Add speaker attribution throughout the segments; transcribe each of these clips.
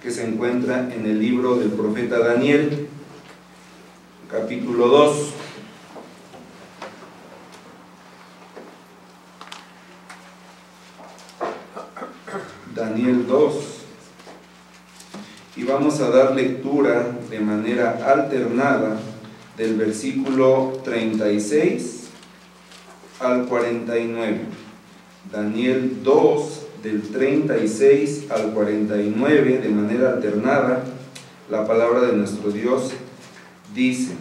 Speaker 1: que se encuentra en el libro del profeta Daniel, capítulo 2. Daniel 2. Y vamos a dar lectura de manera alternada del versículo 36 al 49. Daniel 2, del 36 al 49, de manera alternada. La palabra de nuestro Dios dice: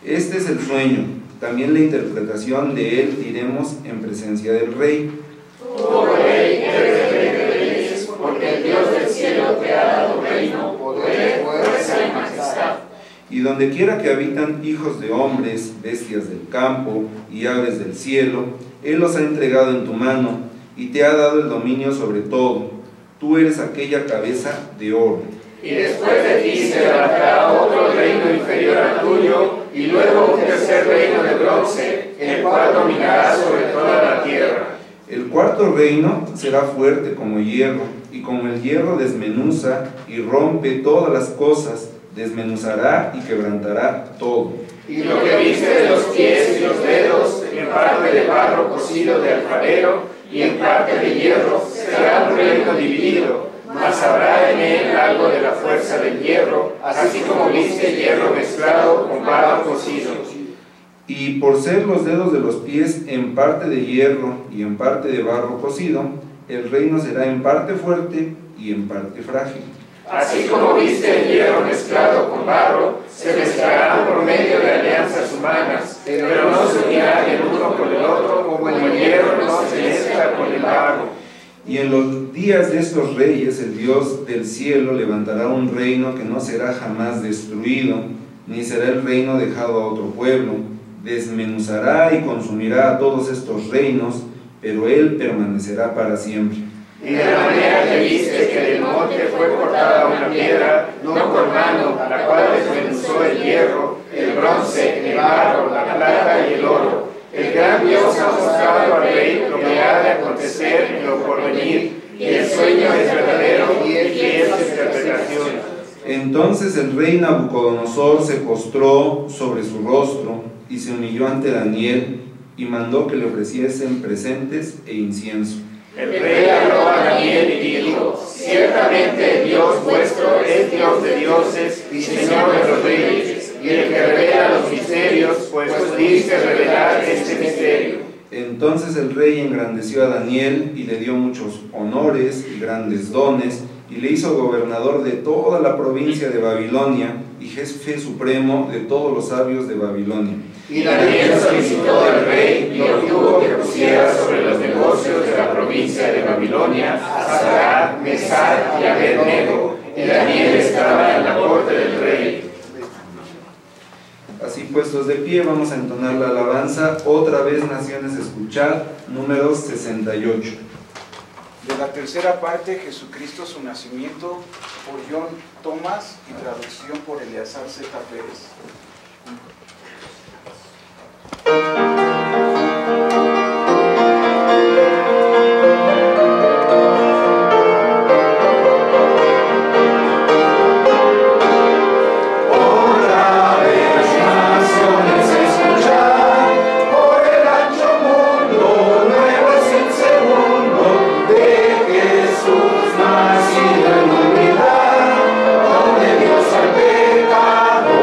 Speaker 1: este es el sueño, también la interpretación de él diremos en presencia del rey.
Speaker 2: Oh rey, eres rey de reyes, porque el Dios del cielo te ha dado reino, poder, fuerza y majestad.
Speaker 1: Y donde quiera que habitan hijos de hombres, bestias del campo y aves del cielo, Él los ha entregado en tu mano y te ha dado el dominio sobre todo. Tú eres aquella cabeza de oro.
Speaker 2: Y después de ti se levantará otro reino inferior al tuyo, y luego un tercer reino de bronce, el cual dominará sobre toda la tierra.
Speaker 1: El cuarto reino será fuerte como hierro, y como el hierro desmenuza y rompe todas las cosas, desmenuzará y quebrantará todo.
Speaker 2: Y lo que viste de los pies y los dedos, en parte de barro cocido de alfarero, y en parte de hierro, será un reino dividido, mas habrá en él algo de la fuerza del hierro, así como viste hierro mezclado con barro cocido.
Speaker 1: Y por ser los dedos de los pies en parte de hierro y en parte de barro cocido, el reino será en parte fuerte y en parte frágil.
Speaker 2: Así como viste el hierro mezclado con barro, se mezclarán por medio de alianzas humanas, pero no se unirán el uno con el otro, como el hierro no se mezcla con el barro.
Speaker 1: Y en los días de estos reyes, el Dios del cielo levantará un reino que no será jamás destruido, ni será el reino dejado a otro pueblo. Desmenuzará y consumirá a todos estos reinos, pero él permanecerá para siempre.
Speaker 2: Y de la manera que viste que del monte fue cortada una piedra, no por mano, la cual desmenuzó el hierro, el bronce, el barro, la plata y el oro. El gran Dios ha mostrado al rey lo que ha de acontecer en lo porvenir, y el sueño es verdadero y es interpretación.
Speaker 1: Entonces el rey Nabucodonosor se postró sobre su rostro y se humilló ante Daniel y mandó que le ofreciesen presentes e incienso.
Speaker 2: El rey habló a Daniel y dijo: ciertamente Dios vuestro es Dios de dioses y Señor de los reyes, y el que revela los misterios, pues pudiste revelar este misterio.
Speaker 1: Entonces el rey engrandeció a Daniel y le dio muchos honores y grandes dones, y le hizo gobernador de toda la provincia de Babilonia y jefe supremo de todos los sabios de Babilonia.
Speaker 2: Y Daniel solicitó al rey y obtuvo que pusiera sobre los negocios de la provincia de Babilonia a Sadrach, Mesach y Abed-nego, y Daniel estaba en la corte del rey.
Speaker 1: Así puestos de pie, vamos a entonar la alabanza Otra vez naciones escuchad, número 68.
Speaker 3: De la tercera parte, Jesucristo, su nacimiento, por John Thomas y traducción por Eleazar Z. Pérez.
Speaker 2: Nacido en humildad, donde Dios al pecado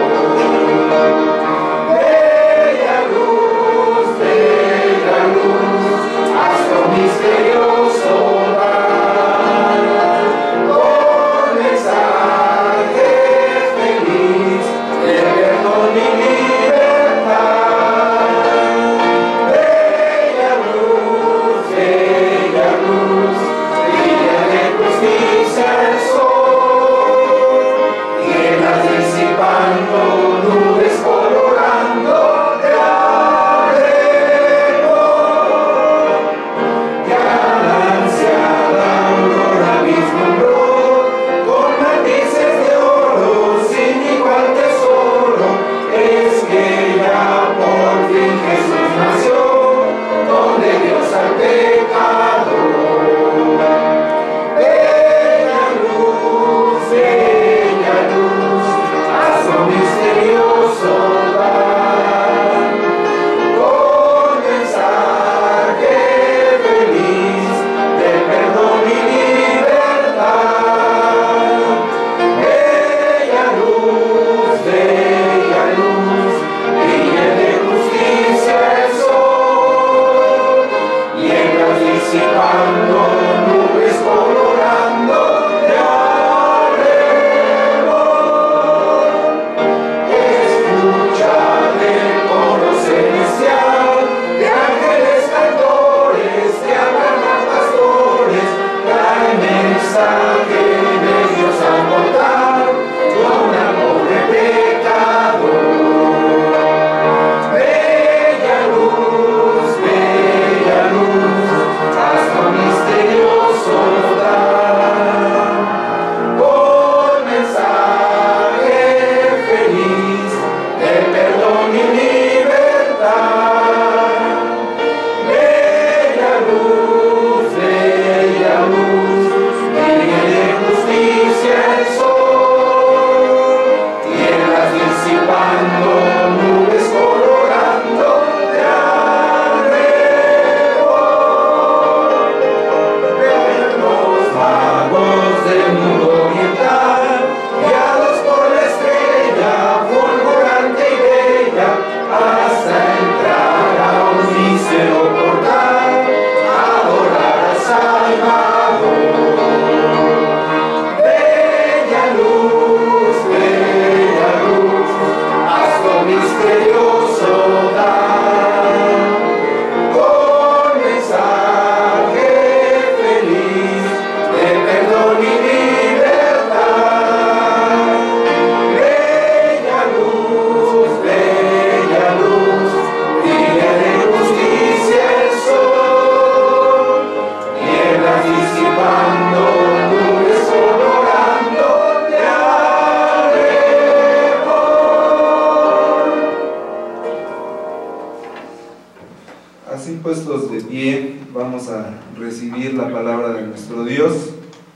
Speaker 1: vamos a recibir la palabra de nuestro Dios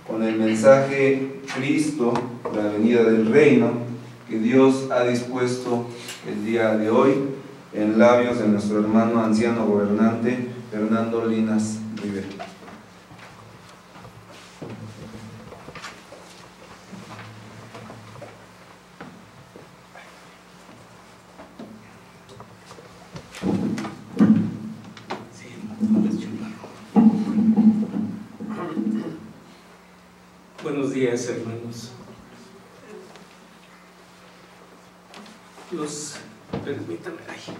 Speaker 1: con el mensaje Cristo, la venida del reino, que Dios ha dispuesto el día de hoy en labios de nuestro hermano anciano gobernante Fernando Linas Rivera.
Speaker 4: Buenos días, hermanos. Permítanme ahí.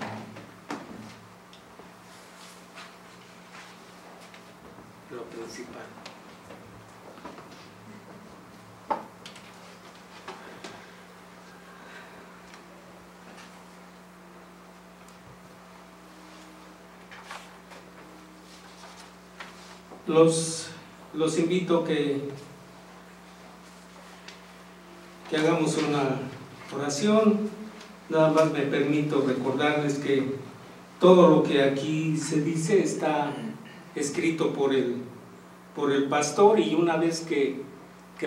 Speaker 4: Lo principal. Los invito a que hagamos una oración. Nada más me permito recordarles que todo lo que aquí se dice está escrito por el pastor, y una vez que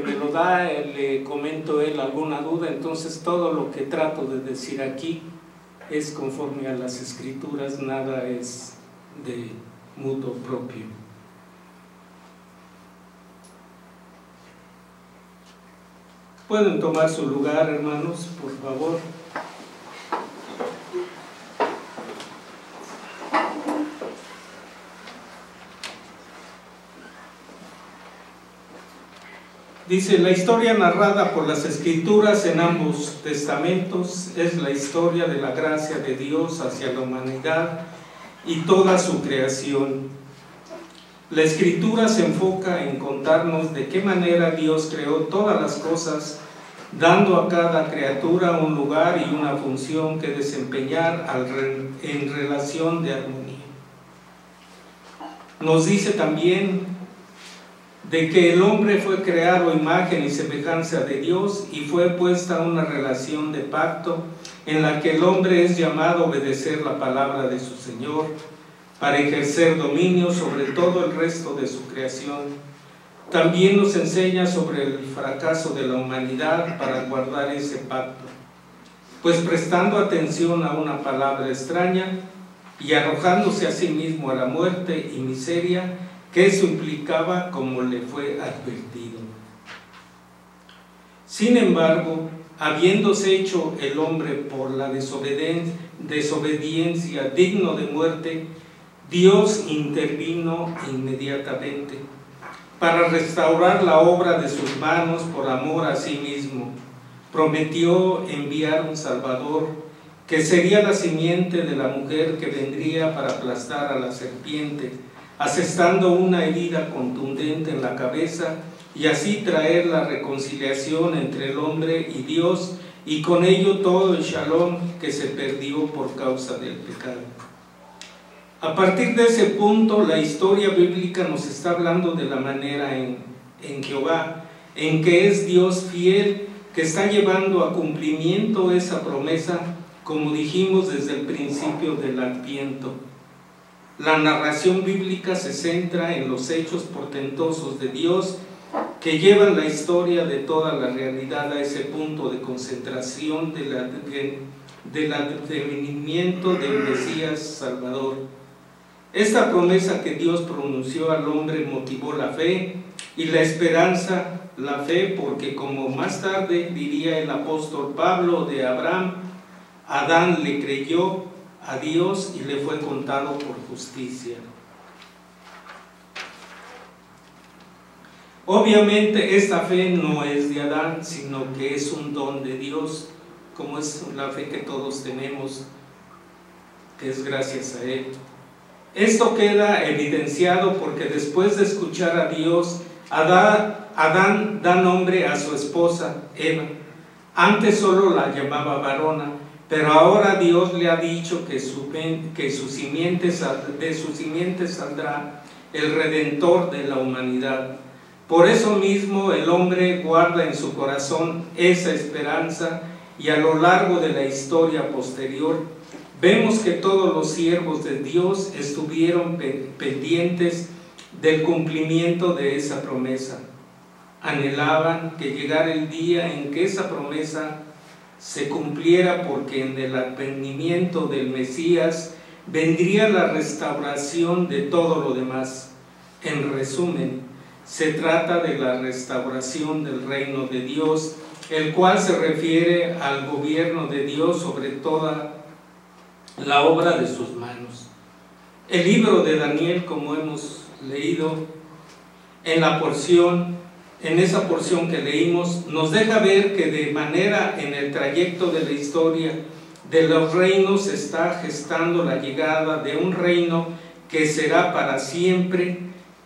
Speaker 4: me lo da, le comento a él alguna duda. Entonces todo lo que trato de decir aquí es conforme a las escrituras, nada es de mutuo propio. Pueden tomar su lugar, hermanos, por favor. Dice: la historia narrada por las Escrituras en ambos testamentos es la historia de la gracia de Dios hacia la humanidad y toda su creación. La Escritura se enfoca en contarnos de qué manera Dios creó todas las cosas, dando a cada criatura un lugar y una función que desempeñar en relación de armonía. Nos dice también de que el hombre fue creado a imagen y semejanza de Dios y fue puesta una relación de pacto en la que el hombre es llamado a obedecer la palabra de su Señor para ejercer dominio sobre todo el resto de su creación. También nos enseña sobre el fracaso de la humanidad para guardar ese pacto, pues prestando atención a una palabra extraña y arrojándose a sí mismo a la muerte y miseria que eso implicaba, como le fue advertido. Sin embargo, habiéndose hecho el hombre por la desobediencia digno de muerte, Dios intervino inmediatamente para restaurar la obra de sus manos por amor a sí mismo. Prometió enviar un Salvador que sería la simiente de la mujer que vendría para aplastar a la serpiente, asestando una herida contundente en la cabeza y así traer la reconciliación entre el hombre y Dios, y con ello todo el shalom que se perdió por causa del pecado. A partir de ese punto, la historia bíblica nos está hablando de la manera en Jehová, en que es Dios fiel, que está llevando a cumplimiento esa promesa, como dijimos desde el principio del Adviento. La narración bíblica se centra en los hechos portentosos de Dios que llevan la historia de toda la realidad a ese punto de concentración del advenimiento del Mesías Salvador. Esta promesa que Dios pronunció al hombre motivó la fe y la esperanza. La fe porque, como más tarde diría el apóstol Pablo de Abraham, Adán le creyó a Dios y le fue contado por justicia. Obviamente esta fe no es de Adán, sino que es un don de Dios, como es la fe que todos tenemos, que es gracias a Él. Esto queda evidenciado porque después de escuchar a Dios, Adán da nombre a su esposa, Eva. Antes solo la llamaba varona, pero ahora Dios le ha dicho que de su simiente saldrá el Redentor de la humanidad. Por eso mismo el hombre guarda en su corazón esa esperanza y a lo largo de la historia posterior Vemos que todos los siervos de Dios estuvieron pendientes del cumplimiento de esa promesa. Anhelaban que llegara el día en que esa promesa se cumpliera, porque en el advenimiento del Mesías vendría la restauración de todo lo demás. En resumen, se trata de la restauración del reino de Dios, el cual se refiere al gobierno de Dios sobre toda la obra de sus manos. El libro de Daniel, como hemos leído en esa porción que leímos, nos deja ver que de manera en el trayecto de la historia de los reinos se está gestando la llegada de un reino que será para siempre,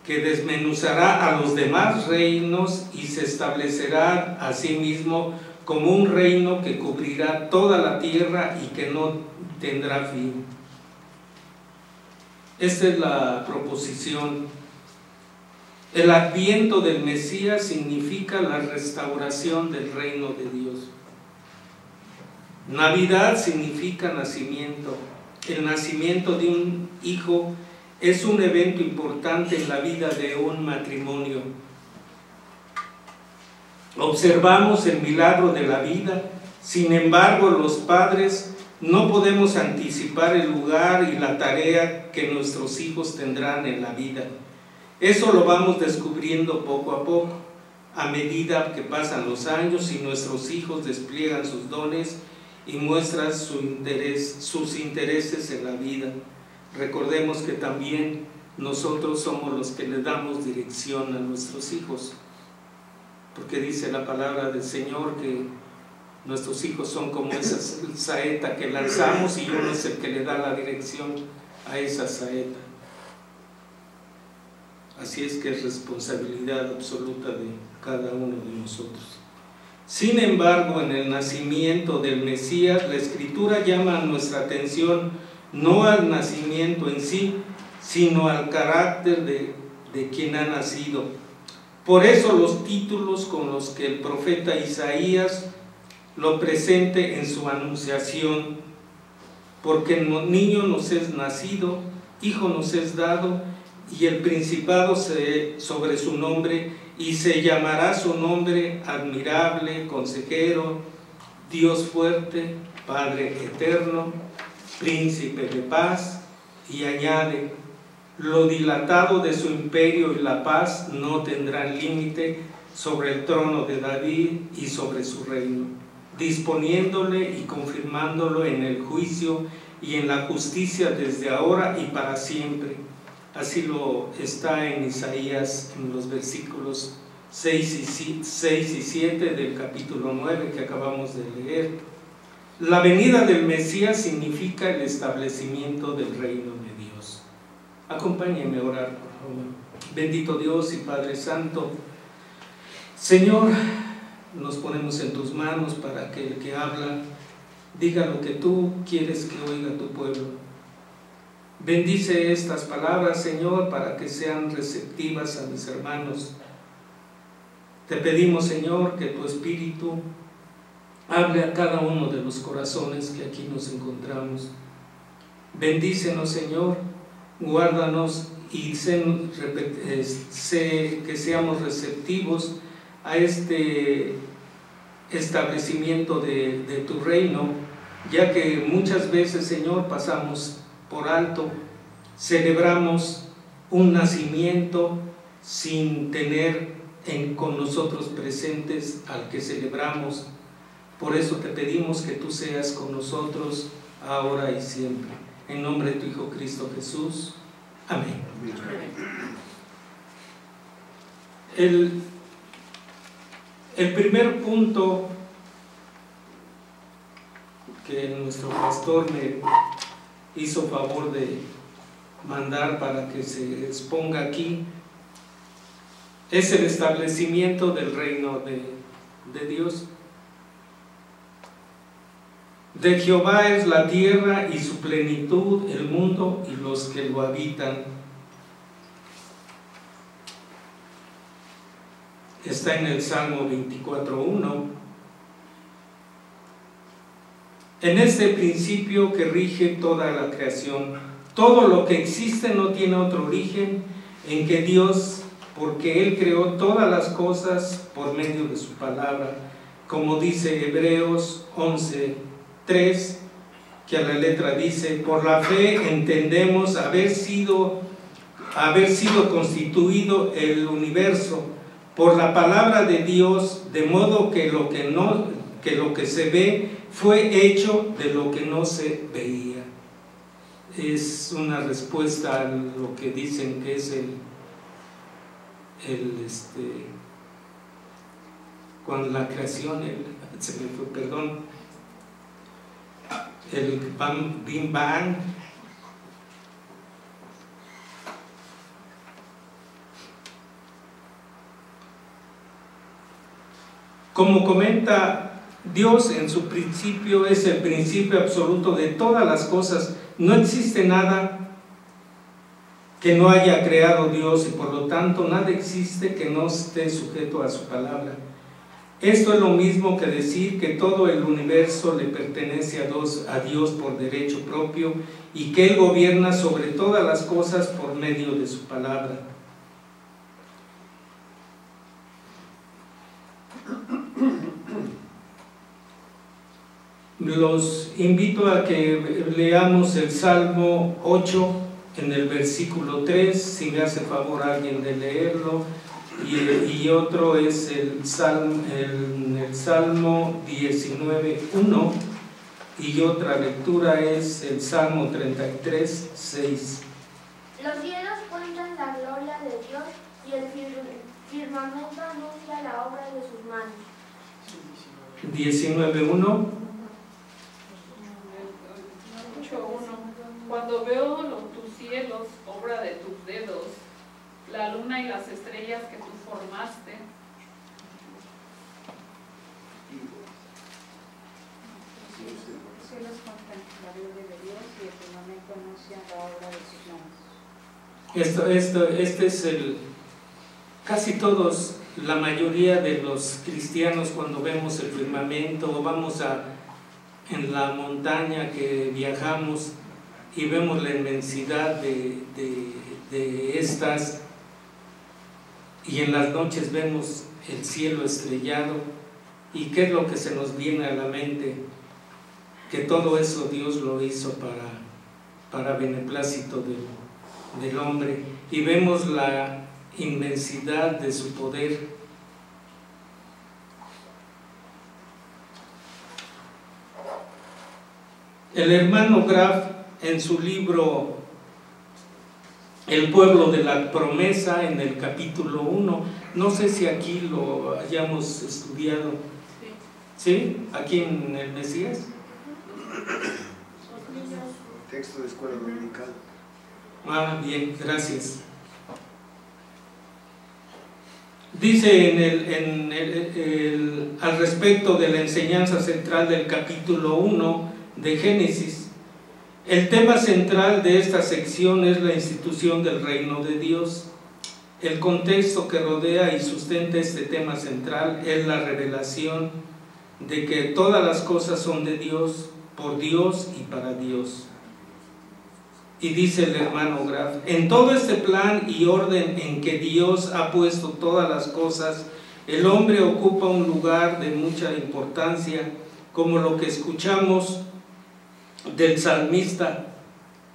Speaker 4: que desmenuzará a los demás reinos y se establecerá a sí mismo como un reino que cubrirá toda la tierra y que no tendrá fin. Esta es la proposición. El adviento del Mesías significa la restauración del reino de Dios. Navidad significa nacimiento. El nacimiento de un hijo es un evento importante en la vida de un matrimonio. Observamos el milagro de la vida. Sin embargo, los padres no podemos anticipar el lugar y la tarea que nuestros hijos tendrán en la vida. Eso lo vamos descubriendo poco a poco, a medida que pasan los años y nuestros hijos despliegan sus dones y muestran sus intereses en la vida. Recordemos que también nosotros somos los que le damos dirección a nuestros hijos, porque dice la palabra del Señor que nuestros hijos son como esa saeta que lanzamos y uno es el que le da la dirección a esa saeta. Así es que es responsabilidad absoluta de cada uno de nosotros. Sin embargo, en el nacimiento del Mesías, la Escritura llama nuestra atención no al nacimiento en sí, sino al carácter de quien ha nacido. Por eso los títulos con los que el profeta Isaías lo presente en su anunciación: porque niño nos es nacido, hijo nos es dado, y el principado sobre su nombre, y se llamará su nombre Admirable, Consejero, Dios fuerte, Padre eterno, Príncipe de paz. Y añade: lo dilatado de su imperio y la paz no tendrán límite sobre el trono de David y sobre su reino, disponiéndole y confirmándolo en el juicio y en la justicia desde ahora y para siempre. Así lo está en Isaías, en los versículos 6 y 7 del capítulo 9 que acabamos de leer. La venida del Mesías significa el establecimiento del reino de Dios. Acompáñenme a orar, por favor. Bendito Dios y Padre Santo, Señor, nos ponemos en tus manos para que el que habla diga lo que tú quieres que oiga tu pueblo. Bendice estas palabras, Señor, para que sean receptivas a mis hermanos. Te pedimos, Señor, que tu Espíritu hable a cada uno de los corazones que aquí nos encontramos. Bendícenos, Señor, guárdanos y que seamos receptivos a este establecimiento de tu reino, ya que muchas veces, Señor, pasamos por alto, celebramos un nacimiento sin tener con nosotros presentes al que celebramos. Por eso te pedimos que tú seas con nosotros ahora y siempre. En nombre de tu Hijo Cristo Jesús. Amén. El primer punto que nuestro pastor me hizo favor de mandar para que se exponga aquí es el establecimiento del reino de Dios. De Jehová es la tierra y su plenitud, el mundo y los que lo habitan. Está en el Salmo 24:1. en este principio que rige toda la creación. Todo lo que existe no tiene otro origen en que Dios, porque Él creó todas las cosas por medio de su palabra, como dice Hebreos 11:3, que a la letra dice: por la fe entendemos haber sido constituido el universo por la palabra de Dios, de modo que lo que se ve fue hecho de lo que no se veía. Es una respuesta a lo que dicen que es con la creación, el Big Bang. Como comenta, Dios en su principio es el principio absoluto de todas las cosas. No existe nada que no haya creado Dios, y por lo tanto nada existe que no esté sujeto a su palabra. Esto es lo mismo que decir que todo el universo le pertenece a Dios por derecho propio y que Él gobierna sobre todas las cosas por medio de su palabra. Los invito a que leamos el Salmo 8 en el versículo 3, si me hace favor alguien de leerlo, y otro es el Salmo 19:1, y otra lectura es el Salmo 33:6.
Speaker 5: Los cielos cuentan la gloria de Dios y el firmamento anuncia la obra de sus manos.
Speaker 4: 19:1.
Speaker 6: 8:1. Cuando veo tus cielos, obra de tus dedos, la luna y las estrellas que tú formaste.
Speaker 7: Los cielos cuentan la gloria de Dios y el firmamento anuncia la obra de sus manos.
Speaker 4: Este es casi todos, la mayoría de los cristianos, cuando vemos el firmamento o vamos en la montaña que viajamos y vemos la inmensidad de estas, y en las noches vemos el cielo estrellado, y qué es lo que se nos viene a la mente, que todo eso Dios lo hizo para beneplácito del hombre, y vemos la inmensidad de su poder. El hermano Graf, en su libro El pueblo de la promesa, en el capítulo 1, no sé si aquí lo hayamos estudiado, ¿sí? Aquí en el Mesías.
Speaker 8: Texto de escuela dominical.
Speaker 4: Ah, bien, gracias. Dice al respecto de la enseñanza central del capítulo 1 de Génesis: el tema central de esta sección es la institución del reino de Dios. El contexto que rodea y sustenta este tema central es la revelación de que todas las cosas son de Dios, por Dios y para Dios. Y dice el hermano Graf: en todo este plan y orden en que Dios ha puesto todas las cosas, el hombre ocupa un lugar de mucha importancia, como lo que escuchamos del salmista: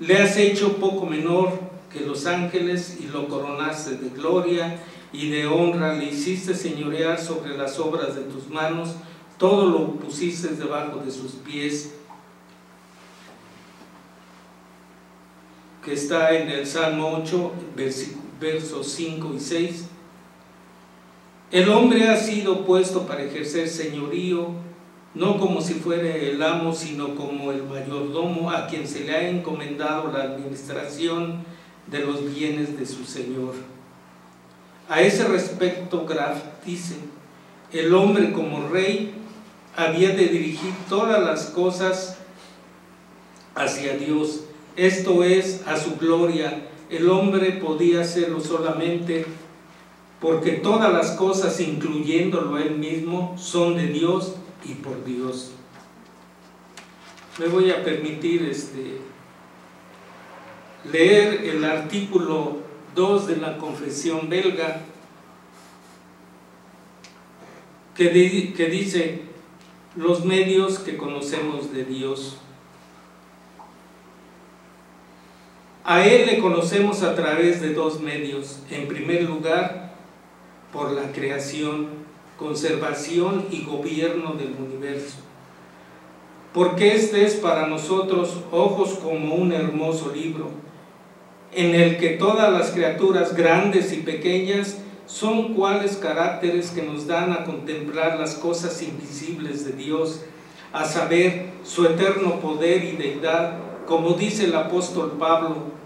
Speaker 4: le has hecho poco menor que los ángeles y lo coronaste de gloria y de honra, le hiciste señorear sobre las obras de tus manos, todo lo pusiste debajo de sus pies. Que está en el Salmo 8, versos 5 y 6. El hombre ha sido puesto para ejercer señorío, no como si fuera el amo, sino como el mayordomo a quien se le ha encomendado la administración de los bienes de su señor. A ese respecto, Graf dice: el hombre como rey había de dirigir todas las cosas hacia Dios, esto es, a su gloria. El hombre podía hacerlo solamente porque todas las cosas, incluyéndolo a él mismo, son de Dios y por Dios. me voy a permitir leer el artículo 2 de la Confesión belga, que dice: los medios que conocemos de Dios. A Él le conocemos a través de dos medios. En primer lugar, por la creación, conservación y gobierno del universo. Porque este es para nosotros ojos como un hermoso libro, en el que todas las criaturas grandes y pequeñas son cuales caracteres que nos dan a contemplar las cosas invisibles de Dios, a saber, su eterno poder y deidad, como dice el apóstol Pablo,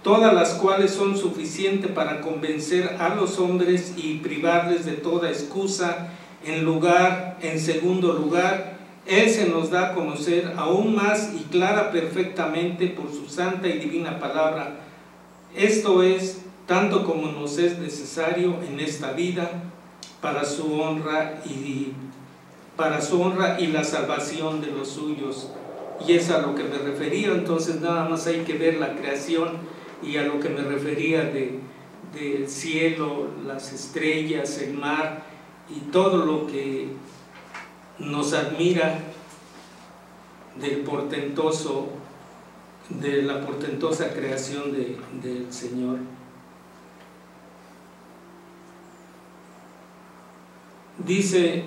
Speaker 4: todas las cuales son suficientes para convencer a los hombres y privarles de toda excusa. En segundo lugar, Él se nos da a conocer aún más y clara perfectamente por su santa y divina palabra. Esto es, tanto como nos es necesario en esta vida, para su honra y la salvación de los suyos. Y es a lo que me refería. Entonces nada más hay que ver la creación y a lo que me refería del cielo, las estrellas, el mar y todo lo que nos admira de la portentosa creación del Señor. Dice: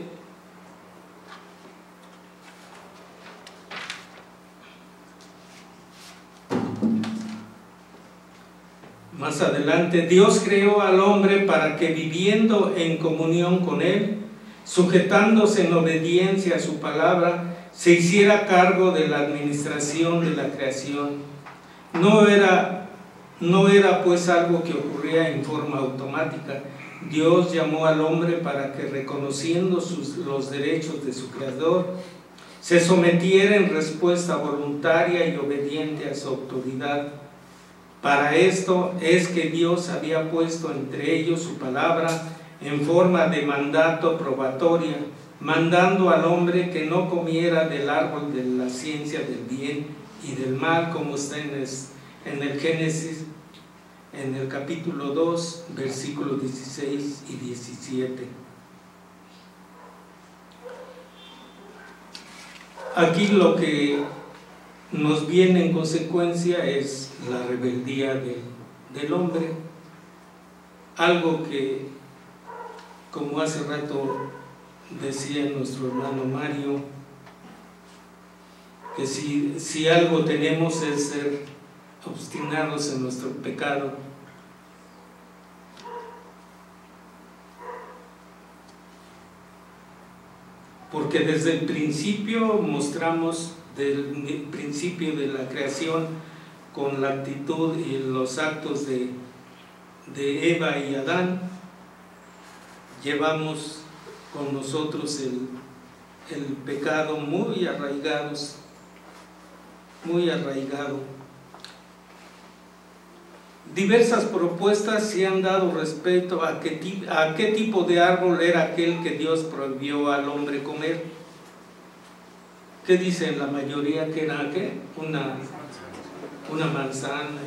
Speaker 4: más adelante, Dios creó al hombre para que, viviendo en comunión con Él, sujetándose en obediencia a su palabra, se hiciera cargo de la administración de la creación. No era pues algo que ocurría en forma automática. Dios llamó al hombre para que, reconociendo los derechos de su creador, se sometiera en respuesta voluntaria y obediente a su autoridad. Para esto es que Dios había puesto entre ellos su palabra en forma de mandato probatoria, mandando al hombre que no comiera del árbol de la ciencia del bien y del mal, como está en el Génesis, en el capítulo 2, versículos 16 y 17. Aquí lo que nos viene en consecuencia es la rebeldía del hombre, algo que, como hace rato decía nuestro hermano Mario, que si algo tenemos es ser obstinados en nuestro pecado. Porque desde el principio mostramos, del principio de la creación, con la actitud y los actos de Eva y Adán, llevamos con nosotros el pecado muy arraigado. Diversas propuestas se han dado respecto a qué tipo de árbol era aquel que Dios prohibió al hombre comer. ¿Qué dicen la mayoría? Que era ¿qué? Una manzana,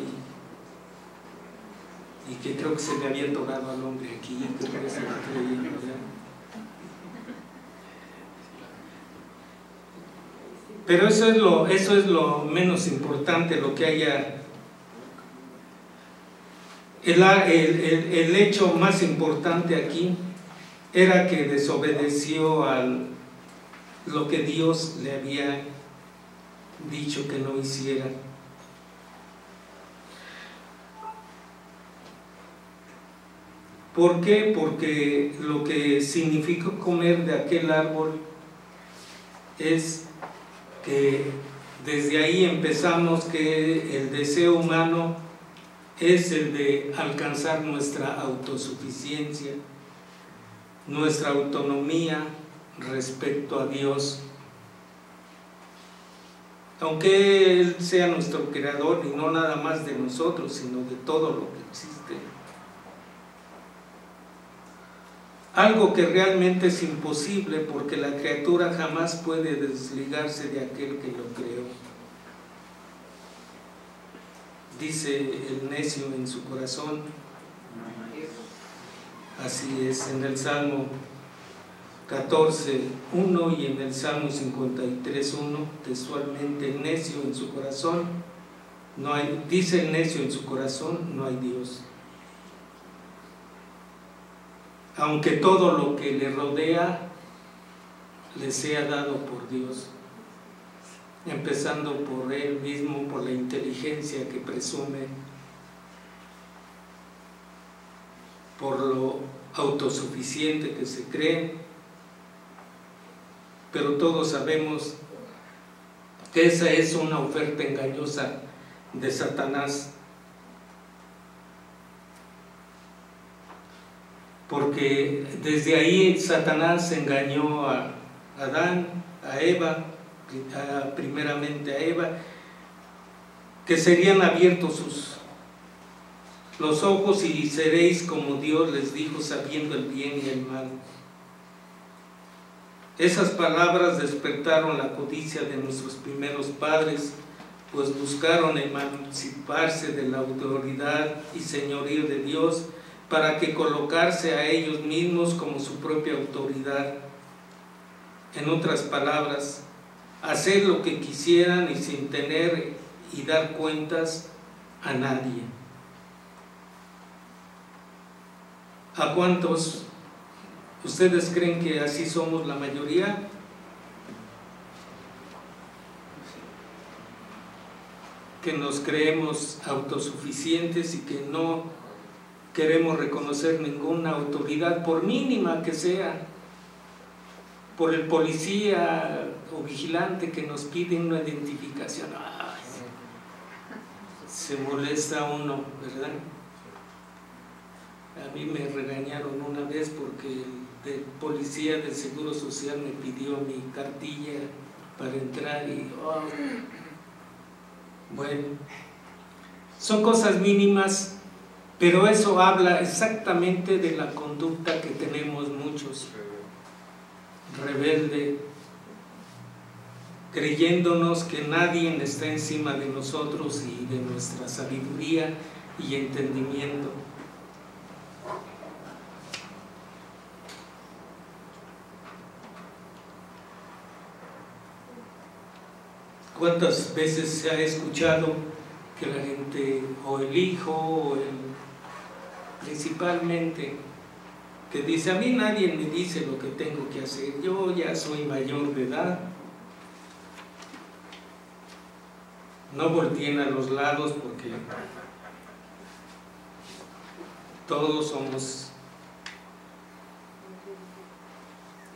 Speaker 4: y que creo que se le había tocado al hombre aquí, que parece que creía, ¿verdad? Pero eso es lo menos importante, lo que haya. El hecho más importante aquí era que desobedeció a lo que Dios le había dicho que no hiciera. ¿Por qué? Porque lo que significa comer de aquel árbol es que desde ahí empezamos que el deseo humano es el de alcanzar nuestra autosuficiencia, nuestra autonomía respecto a Dios. Aunque Él sea nuestro creador y no nada más de nosotros, sino de todo lo que existe. algo que realmente es imposible porque la criatura jamás puede desligarse de aquel que lo creó. Dice el necio en su corazón, así es, en el Salmo 14:1 y en el Salmo 53:1, textualmente, el necio en su corazón, no hay, dice el necio en su corazón, no hay Dios. Aunque todo lo que le rodea le sea dado por Dios, empezando por él mismo, por la inteligencia que presume, por lo autosuficiente que se cree, pero todos sabemos que esa es una oferta engañosa de Satanás, porque desde ahí Satanás engañó a Adán, a Eva, primeramente a Eva, que serían abiertos los ojos y seréis como Dios les dijo, sabiendo el bien y el mal. Esas palabras despertaron la codicia de nuestros primeros padres, pues buscaron emanciparse de la autoridad y señorío de Dios para que colocarse a ellos mismos como su propia autoridad. En otras palabras, hacer lo que quisieran y sin tener y dar cuentas a nadie. ¿A cuántos ustedes creen que así somos la mayoría? Que nos creemos autosuficientes y que no queremos reconocer ninguna autoridad, por mínima que sea, por el policía o vigilante que nos pide una identificación. ¡Ay! Se molesta uno, ¿verdad? A mí me regañaron una vez porque el policía del Seguro Social me pidió mi cartilla para entrar y oh, bueno, son cosas mínimas, pero eso habla exactamente de la conducta que tenemos muchos, rebelde, creyéndonos que nadie está encima de nosotros y de nuestra sabiduría y entendimiento. ¿Cuántas veces se ha escuchado que la gente, o el hijo, o principalmente, que dice, a mí nadie me dice lo que tengo que hacer, yo ya soy mayor de edad? No volteen a los lados porque todos somos.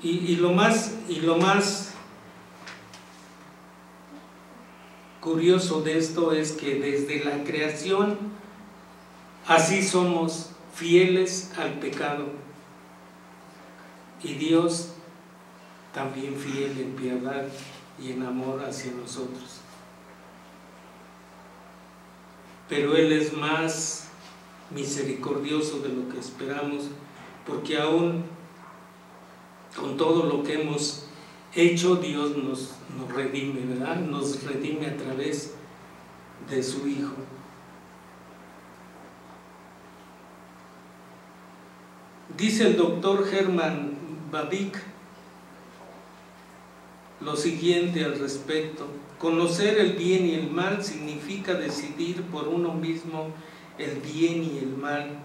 Speaker 4: Y lo más curioso de esto es que desde la creación así somos fieles al pecado y Dios también fiel en piedad y en amor hacia nosotros, pero Él es más misericordioso de lo que esperamos, porque aún con todo lo que hemos hecho, Dios nos redime, ¿verdad? Nos redime a través de su Hijo. Dice el doctor Herman Bavinck lo siguiente al respecto: conocer el bien y el mal significa decidir por uno mismo el bien y el mal,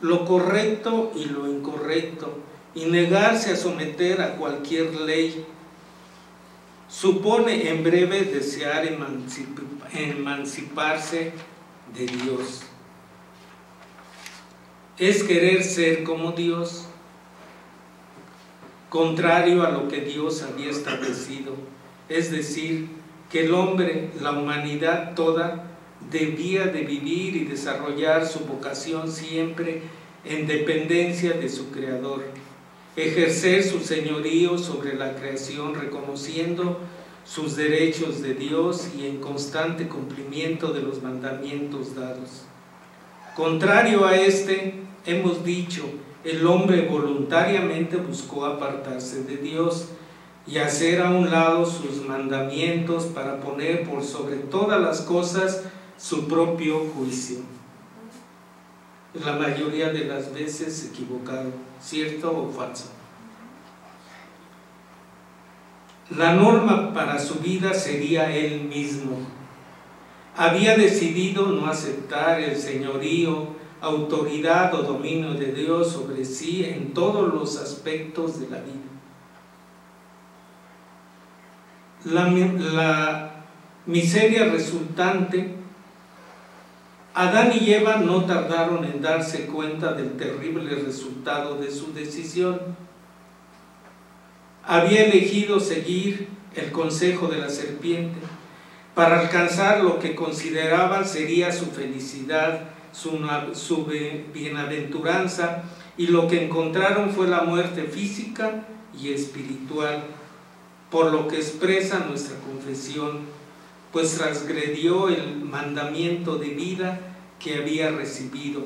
Speaker 4: lo correcto y lo incorrecto, y negarse a someter a cualquier ley. Supone en breve desear emanciparse de Dios. Es querer ser como Dios, contrario a lo que Dios había establecido. Es decir, que el hombre, la humanidad toda, debía de vivir y desarrollar su vocación siempre en dependencia de su Creador, ejercer su señorío sobre la creación, reconociendo sus derechos de Dios y en constante cumplimiento de los mandamientos dados. Contrario a este, hemos dicho, el hombre voluntariamente buscó apartarse de Dios y hacer a un lado sus mandamientos para poner por sobre todas las cosas su propio juicio. La mayoría de las veces equivocado, ¿cierto o falso? La norma para su vida sería él mismo. Había decidido no aceptar el señorío, autoridad o dominio de Dios sobre sí en todos los aspectos de la vida. La miseria resultante, Adán y Eva no tardaron en darse cuenta del terrible resultado de su decisión. Había elegido seguir el consejo de la serpiente para alcanzar lo que consideraban sería su felicidad, su bienaventuranza, y lo que encontraron fue la muerte física y espiritual, por lo que expresa nuestra confesión, pues transgredió el mandamiento de vida que había recibido,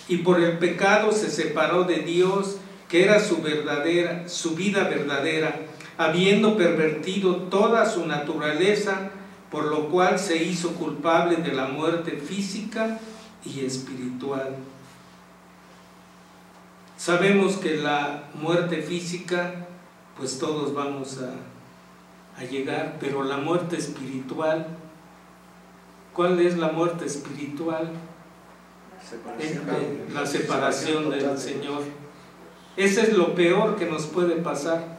Speaker 4: y por el pecado se separó de Dios, que era su vida verdadera, habiendo pervertido toda su naturaleza, por lo cual se hizo culpable de la muerte física y espiritual. Sabemos que la muerte física, pues todos vamos a llegar, pero la muerte espiritual, ¿cuál es la muerte espiritual? La separación del Señor. Ese es lo peor que nos puede pasar.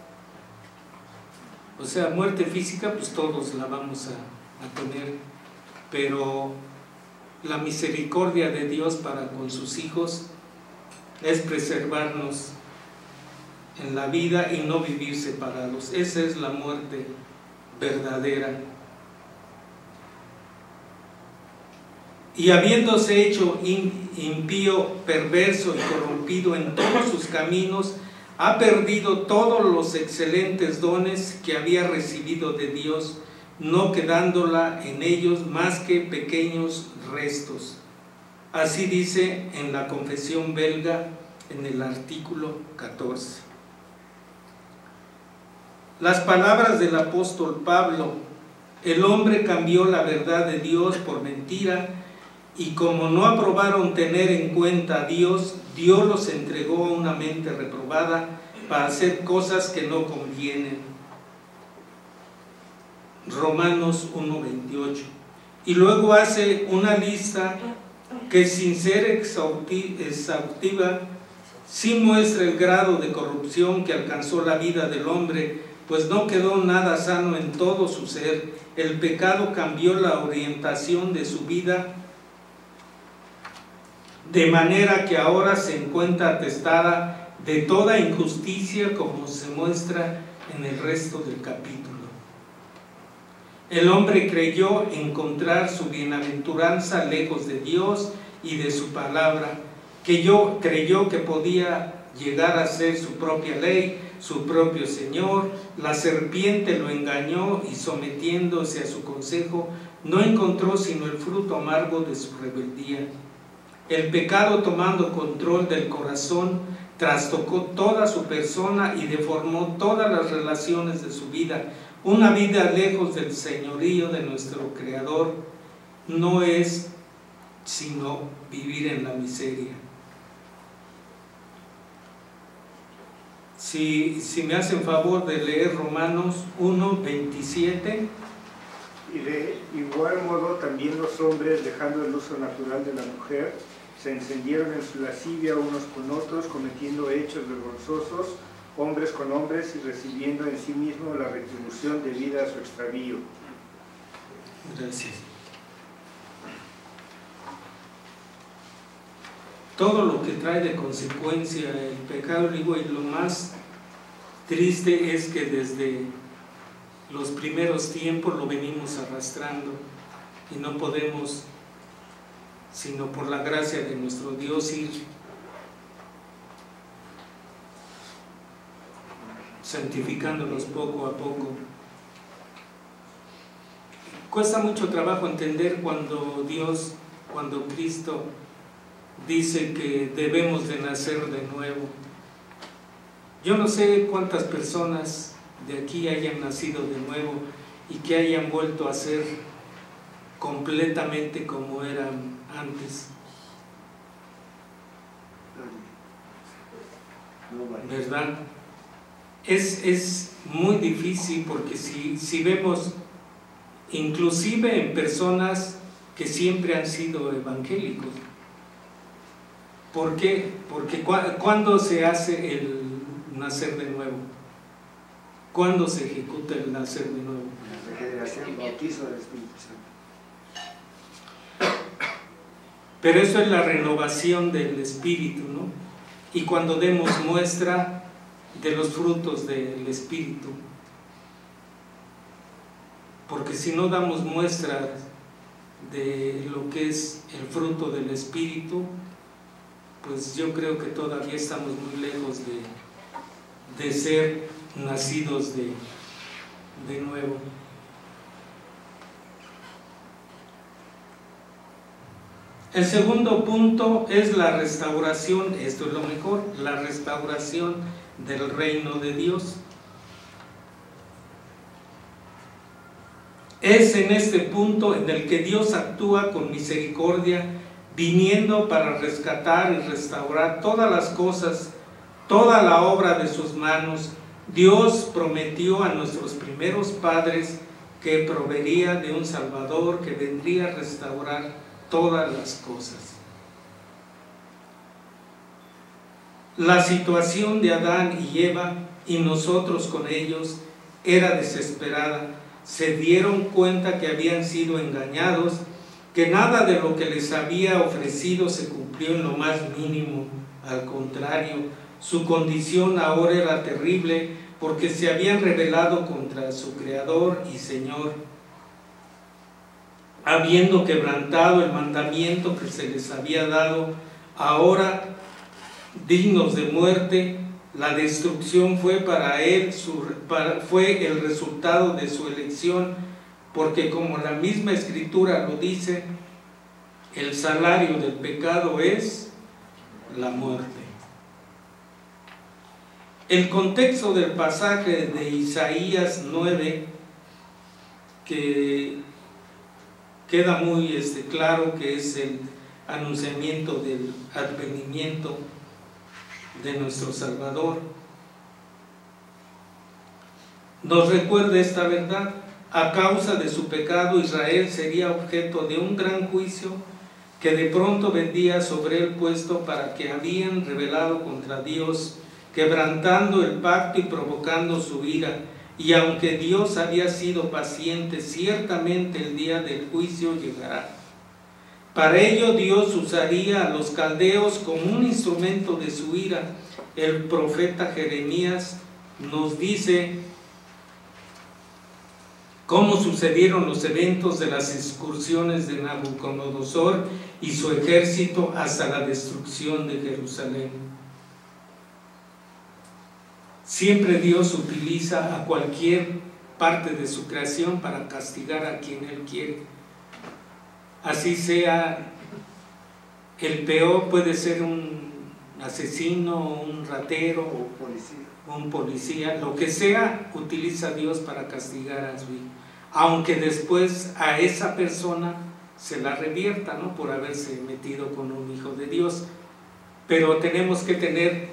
Speaker 4: O sea, muerte física, pues todos la vamos a tener, pero la misericordia de Dios para con sus hijos es preservarnos en la vida y no vivir separados. Esa es la muerte verdadera. Y habiéndose hecho impío, perverso y corrompido en todos sus caminos, ha perdido todos los excelentes dones que había recibido de Dios, no quedándola en ellos más que pequeños restos. Así dice en la Confesión Belga, en el artículo 14. Las palabras del apóstol Pablo: el hombre cambió la verdad de Dios por mentira, y como no aprobaron tener en cuenta a Dios, Dios los entregó a una mente reprobada para hacer cosas que no convienen. Romanos 1:28. Y luego hace una lista que, sin ser exhaustiva, sí muestra el grado de corrupción que alcanzó la vida del hombre, pues no quedó nada sano en todo su ser. El pecado cambió la orientación de su vida, de manera que ahora se encuentra atestada de toda injusticia, como se muestra en el resto del capítulo. El hombre creyó encontrar su bienaventuranza lejos de Dios y de su palabra, creyó que podía llegar a ser su propia ley, su propio Señor. La serpiente lo engañó y, sometiéndose a su consejo, no encontró sino el fruto amargo de su rebeldía. El pecado, tomando control del corazón, trastocó toda su persona y deformó todas las relaciones de su vida. Una vida lejos del señorío de nuestro Creador no es sino vivir en la miseria. Si me hacen favor de leer Romanos 1:27.
Speaker 2: Y de igual modo también los hombres, dejando el uso natural de la mujer, se encendieron en su lascivia unos con otros, cometiendo hechos vergonzosos, hombres con hombres, y recibiendo en sí mismo la retribución debida a su extravío.
Speaker 4: Gracias. Todo lo que trae de consecuencia el pecado, digo, y lo más triste es que desde los primeros tiempos lo venimos arrastrando y no podemos, sino por la gracia de nuestro Dios, ir santificándonos poco a poco. Cuesta mucho trabajo entender cuando Cristo dice que debemos de nacer de nuevo. Yo no sé cuántas personas de aquí hayan nacido de nuevo y que hayan vuelto a ser completamente como eran antes, ¿verdad? Es muy difícil porque si vemos inclusive en personas que siempre han sido evangélicos. ¿Por qué? Porque ¿cuándo se hace el nacer de nuevo? ¿Cuándo se ejecuta el nacer de nuevo?
Speaker 8: La regeneración, bautizo del Espíritu Santo.
Speaker 4: Pero eso es la renovación del Espíritu, ¿no? Y cuando demos muestra de los frutos del Espíritu. Porque si no damos muestra de lo que es el fruto del Espíritu, pues yo creo que todavía estamos muy lejos de ser nacidos de nuevo. El segundo punto es la restauración, esto es lo mejor, la restauración del reino de Dios. Es en este punto en el que Dios actúa con misericordia, viniendo para rescatar y restaurar todas las cosas, toda la obra de sus manos. Dios prometió a nuestros primeros padres que proveería de un Salvador que vendría a restaurar todas las cosas. La situación de Adán y Eva y nosotros con ellos era desesperada. Se dieron cuenta que habían sido engañados, que nada de lo que les había ofrecido se cumplió en lo más mínimo. Al contrario, su condición ahora era terrible porque se habían rebelado contra su Creador y Señor, habiendo quebrantado el mandamiento que se les había dado. Ahora, dignos de muerte, la destrucción fue para él, fue el resultado de su elección, porque como la misma Escritura lo dice, el salario del pecado es la muerte. El contexto del pasaje de Isaías 9, que queda muy claro que es el anunciamiento del advenimiento de nuestro Salvador, nos recuerda esta verdad. A causa de su pecado, Israel sería objeto de un gran juicio que de pronto vendría sobre él puesto para que habían rebelado contra Dios, quebrantando el pacto y provocando su ira. Y aunque Dios había sido paciente, ciertamente el día del juicio llegará. Para ello Dios usaría a los caldeos como un instrumento de su ira. El profeta Jeremías nos dice cómo sucedieron los eventos de las excursiones de Nabucodonosor y su ejército hasta la destrucción de Jerusalén. Siempre Dios utiliza a cualquier parte de su creación para castigar a quien Él quiere. Así sea el peor, puede ser un asesino, un ratero, un policía, lo que sea, utiliza a Dios para castigar a su hijo. Aunque después a esa persona se la revierta, ¿no?, por haberse metido con un hijo de Dios. Pero tenemos que tener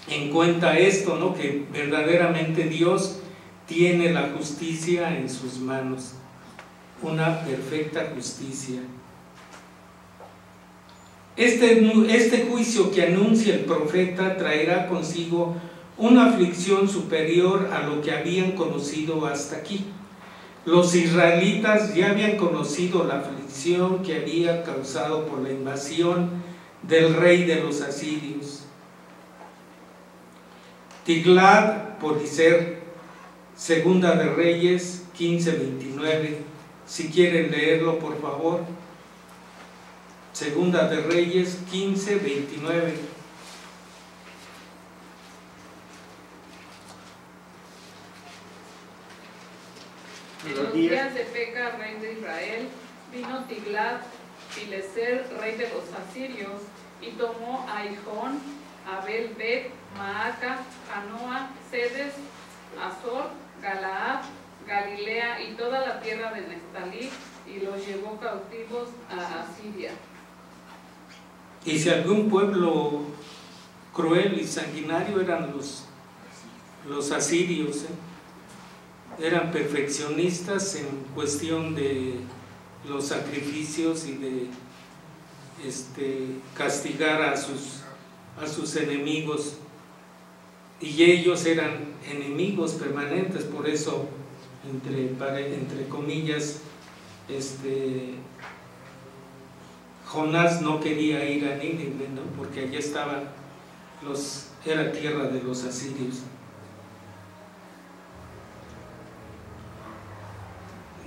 Speaker 4: en cuenta esto, ¿no?, que verdaderamente Dios tiene la justicia en sus manos, una perfecta justicia. Este juicio que anuncia el profeta traerá consigo una aflicción superior a lo que habían conocido hasta aquí. Los israelitas ya habían conocido la aflicción que había causado por la invasión del rey de los asirios, Tiglat-Pileser, Segunda de Reyes 15:29. Si quieren leerlo, por favor. Segunda de Reyes 15:29.
Speaker 6: En los días de Peca, rey de Israel, vino Tiglat Pileser, rey de los asirios, y tomó a Ijón, Abel, Bet, Maaca, Janoa, Sedes, Azor, Galaad, Galilea y toda la tierra de Neftalí, y los llevó cautivos a Asiria.
Speaker 4: Y si algún pueblo cruel y sanguinario eran los asirios, eran perfeccionistas en cuestión de los sacrificios y de castigar a sus enemigos, y ellos eran enemigos permanentes. Por eso, entre comillas, Jonás no quería ir a Nínive, ¿no? Porque allá era tierra de los asirios.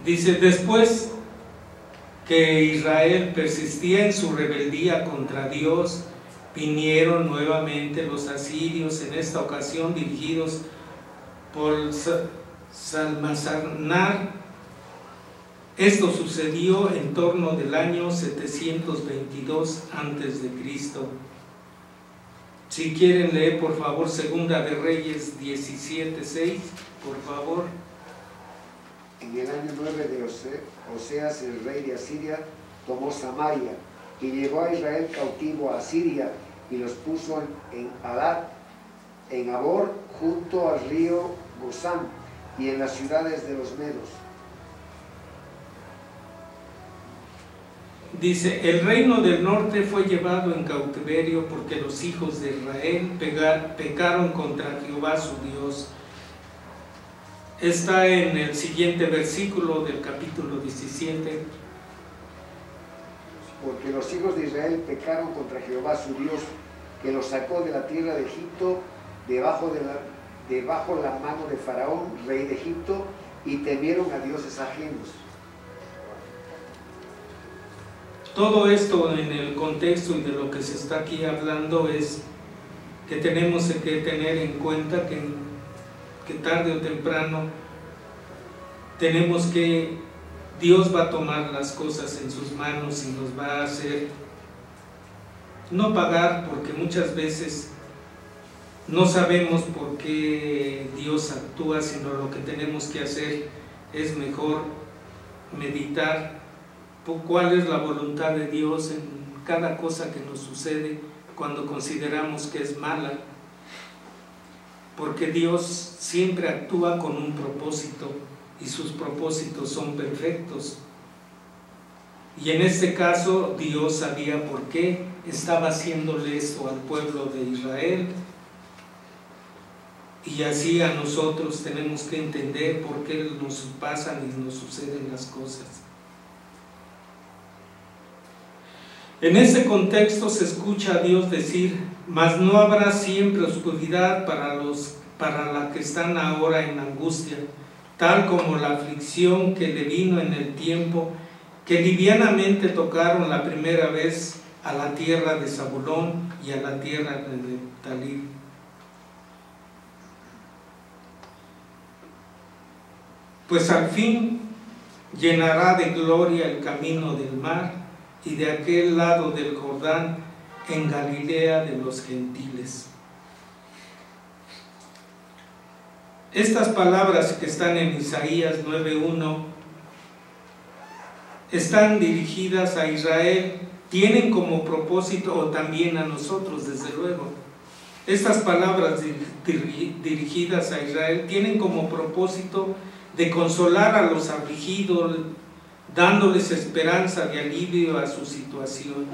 Speaker 4: Dice: después que Israel persistía en su rebeldía contra Dios, vinieron nuevamente los asirios, en esta ocasión dirigidos por Salmanasar. Esto sucedió en torno del año 722 a.C. Si quieren leer, por favor, Segunda de Reyes 17:6, por favor.
Speaker 8: En el año 9 de Oseas, el rey de Asiria tomó Samaria y llevó a Israel cautivo a Asiria y los puso en Alat, en Abor, junto al río Gozán, y en las ciudades de los medos.
Speaker 4: Dice: el reino del norte fue llevado en cautiverio porque los hijos de Israel pecaron contra Jehová su Dios. Está en el siguiente versículo del capítulo 17.
Speaker 8: Porque los hijos de Israel pecaron contra Jehová su Dios, que los sacó de la tierra de Egipto, debajo la mano de Faraón, rey de Egipto, y temieron a dioses ajenos.
Speaker 4: Todo esto en el contexto y de lo que se está aquí hablando es que tenemos que tener en cuenta que tarde o temprano Dios va a tomar las cosas en sus manos y nos va a hacer no pagar, porque muchas veces no sabemos por qué Dios actúa, sino lo que tenemos que hacer es mejor meditar cuál es la voluntad de Dios en cada cosa que nos sucede cuando consideramos que es mala, porque Dios siempre actúa con un propósito y sus propósitos son perfectos. Y en este caso Dios sabía por qué estaba haciéndole esto al pueblo de Israel, y así a nosotros tenemos que entender por qué nos pasan y nos suceden las cosas. En ese contexto se escucha a Dios decir: mas no habrá siempre oscuridad para la que están ahora en angustia, tal como la aflicción que le vino en el tiempo que livianamente tocaron la primera vez a la tierra de Zabulón y a la tierra de Neftalí. Pues al fin llenará de gloria el camino del mar, y de aquel lado del Jordán, en Galilea de los gentiles. Estas palabras que están en Isaías 9:1 están dirigidas a Israel, tienen como propósito, o también a nosotros desde luego, estas palabras dirigidas a Israel tienen como propósito de consolar a los afligidos, dándoles esperanza de alivio a su situación.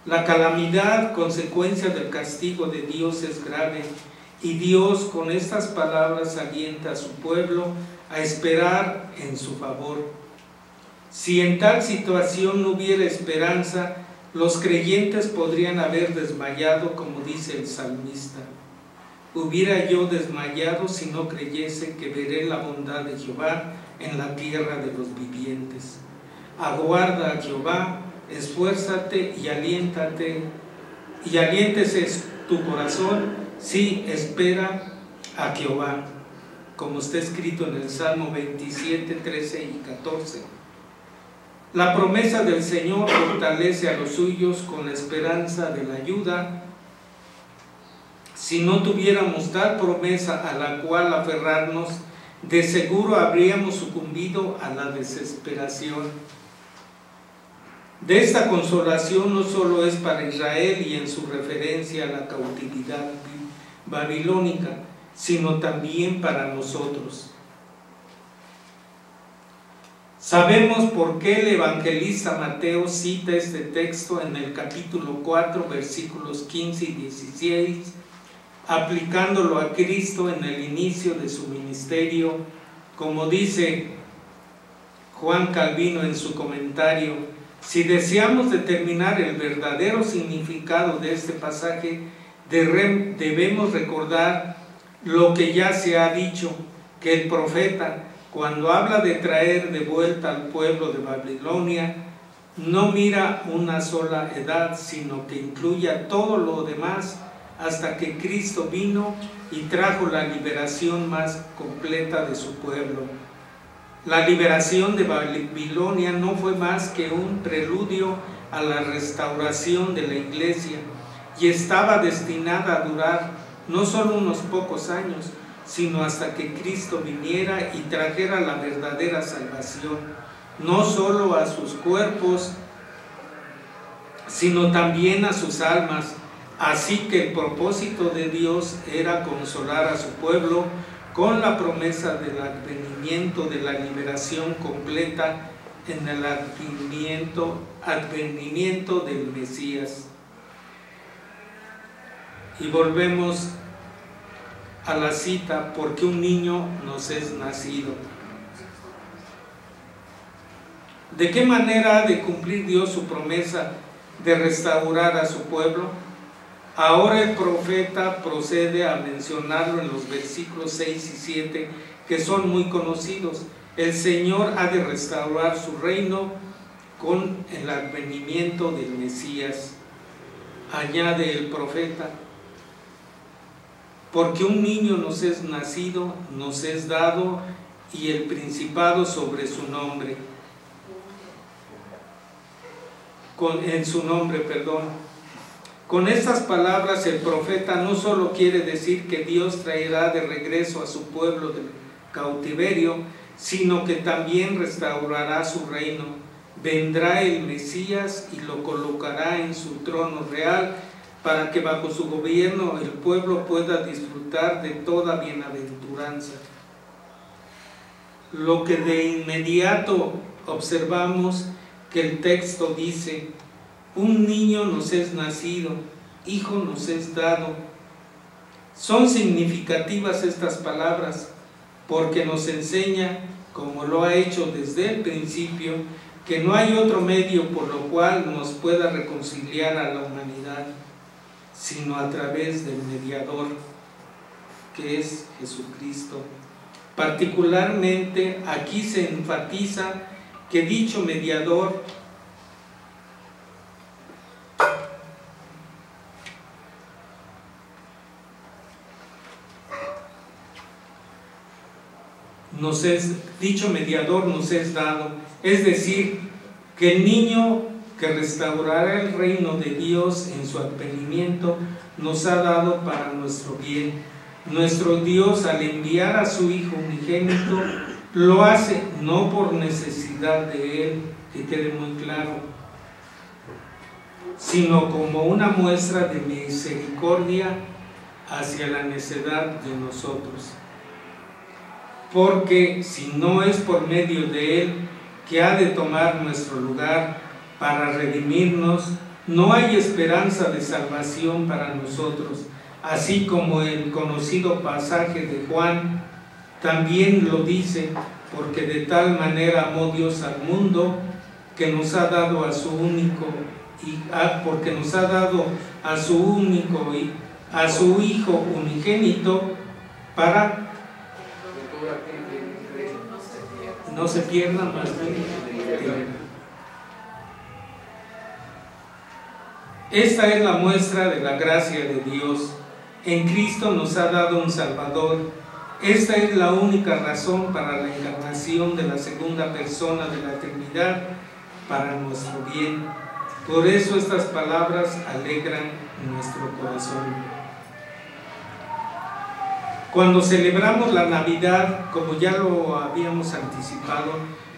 Speaker 4: La calamidad, consecuencia del castigo de Dios, es grave, y Dios con estas palabras alienta a su pueblo a esperar en su favor. Si en tal situación no hubiera esperanza, los creyentes podrían haber desmayado, como dice el salmista: hubiera yo desmayado si no creyese que veré la bondad de Jehová en la tierra de los vivientes. Aguarda a Jehová, esfuérzate y aliéntese tu corazón, sí, espera a Jehová, como está escrito en el Salmo 27, 13 y 14. La promesa del Señor fortalece a los suyos con la esperanza de la ayuda. Si no tuviéramos tal promesa a la cual aferrarnos, de seguro habríamos sucumbido a la desesperación. De esta consolación no solo es para Israel y en su referencia a la cautividad babilónica, sino también para nosotros. Sabemos por qué el evangelista Mateo cita este texto en el capítulo 4, versículos 15 y 16, aplicándolo a Cristo en el inicio de su ministerio, como dice Juan Calvino en su comentario: si deseamos determinar el verdadero significado de este pasaje, debemos recordar lo que ya se ha dicho, que el profeta, cuando habla de traer de vuelta al pueblo de Babilonia, no mira una sola edad, sino que incluye a todo lo demás, hasta que Cristo vino y trajo la liberación más completa de su pueblo. La liberación de Babilonia no fue más que un preludio a la restauración de la iglesia, y estaba destinada a durar no solo unos pocos años, sino hasta que Cristo viniera y trajera la verdadera salvación, no solo a sus cuerpos, sino también a sus almas. Así que el propósito de Dios era consolar a su pueblo con la promesa del advenimiento de la liberación completa en el advenimiento del Mesías. Y volvemos a la cita: porque un niño nos es nacido. ¿De qué manera ha de cumplir Dios su promesa de restaurar a su pueblo? Ahora el profeta procede a mencionarlo en los versículos 6 y 7, que son muy conocidos. El Señor ha de restaurar su reino con el advenimiento del Mesías. Añade el profeta: porque un niño nos es nacido, nos es dado, y el principado sobre su nombre. Con estas palabras el profeta no solo quiere decir que Dios traerá de regreso a su pueblo del cautiverio, sino que también restaurará su reino. Vendrá el Mesías y lo colocará en su trono real, para que bajo su gobierno el pueblo pueda disfrutar de toda bienaventuranza. Lo que de inmediato observamos que el texto dice: un niño nos es nacido, hijo nos es dado. Son significativas estas palabras porque nos enseña, como lo ha hecho desde el principio, que no hay otro medio por lo cual nos pueda reconciliar a la humanidad, sino a través del mediador, que es Jesucristo. Particularmente aquí se enfatiza que dicho mediador nos es dado, es decir, que el niño que restaurará el reino de Dios en su advenimiento nos ha dado para nuestro bien. Nuestro Dios, al enviar a su Hijo unigénito, lo hace no por necesidad de Él, que quede muy claro, sino como una muestra de misericordia hacia la necedad de nosotros. Porque si no es por medio de Él, que ha de tomar nuestro lugar para redimirnos, no hay esperanza de salvación para nosotros. Así como el conocido pasaje de Juan también lo dice: porque de tal manera amó Dios al mundo, que nos ha dado a su único a su Hijo unigénito, para no se pierda, más bien. Esta es la muestra de la gracia de Dios. En Cristo nos ha dado un Salvador. Esta es la única razón para la encarnación de la segunda persona de la Trinidad, para nuestro bien. Por eso estas palabras alegran nuestro corazón. Cuando celebramos la Navidad, como ya lo habíamos anticipado,